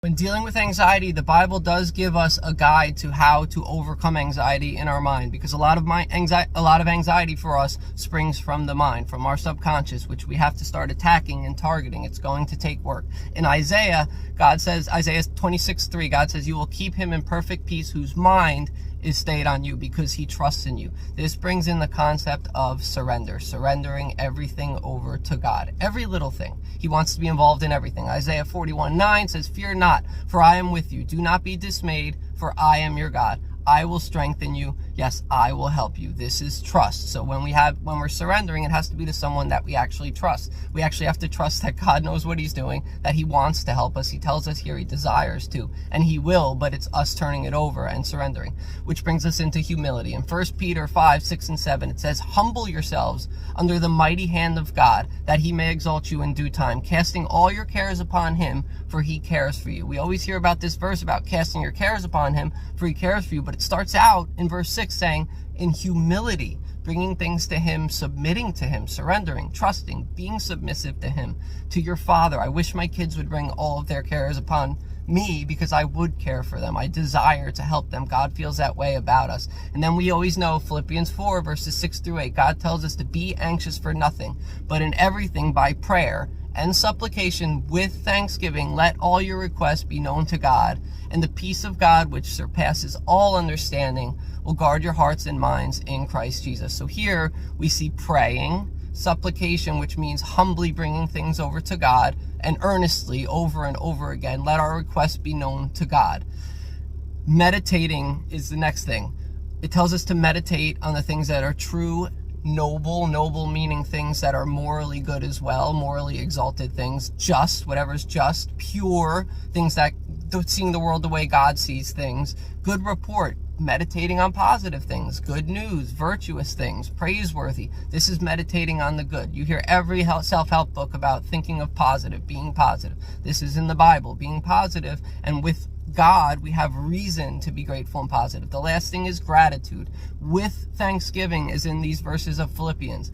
When dealing with anxiety, the Bible does give us a guide to how to overcome anxiety in our mind, because a lot of anxiety for us springs from the mind, from our subconscious, which we have to start attacking and targeting. It's going to take work. In Isaiah, God says, Isaiah 26:3, God says, "You will keep him in perfect peace whose mind is stayed on you because he trusts in you." This brings in the concept of surrendering everything over to God. Every little thing. He wants to be involved in everything. Isaiah 41:9 says, "Fear not, for I am with you. Do not be dismayed, for I am your God. I will strengthen you. Yes, I will help you." This is trust. So when we're surrendering, it has to be to someone that we actually trust. We actually have to trust that God knows what he's doing, that he wants to help us. He tells us here he desires to, and he will, but it's us turning it over and surrendering, which brings us into humility. In 1 Peter 5:6-7, it says, "Humble yourselves under the mighty hand of God, that he may exalt you in due time, casting all your cares upon him, for he cares for you." We always hear about this verse about casting your cares upon him, for he cares for you, but it starts out in verse 6 saying, in humility, bringing things to him, submitting to him, surrendering, trusting, being submissive to him, to your Father. I wish my kids would bring all of their cares upon me, because I would care for them. I desire to help them. God feels that way about us. And then we always know Philippians 4:6-8, God tells us to be anxious for nothing, but in everything by prayer and supplication with thanksgiving, let all your requests be known to God, and the peace of God, which surpasses all understanding, will guard your hearts and minds in Christ Jesus. So here we see praying, supplication, which means humbly bringing things over to God, and earnestly over and over again, let our requests be known to God. Meditating is the next thing. It tells us to meditate on the things that are true, noble meaning things that are morally good as well, morally exalted things, just, whatever's just, pure, things that seeing the world the way God sees things, good report, meditating on positive things, good news, virtuous things, praiseworthy. This is meditating on the good. You hear every self-help book about thinking of positive, being positive. This is in the Bible, being positive, and with God, we have reason to be grateful and positive. The last thing is gratitude. With thanksgiving is in these verses of Philippians.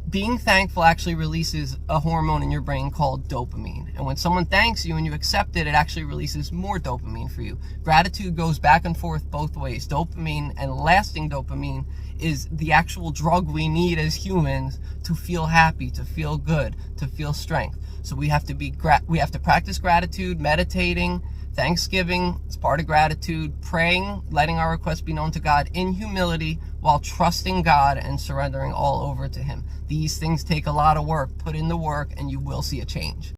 Being thankful actually releases a hormone in your brain called dopamine. And when someone thanks you and you accept it, it actually releases more dopamine for you. Gratitude goes back and forth both ways. Dopamine, and lasting dopamine, is the actual drug we need as humans to feel happy, to feel good, to feel strength. So we have to practice gratitude, meditating, thanksgiving is part of gratitude, praying, letting our requests be known to God in humility while trusting God and surrendering all over to him. These things take a lot of work. Put in the work and you will see a change.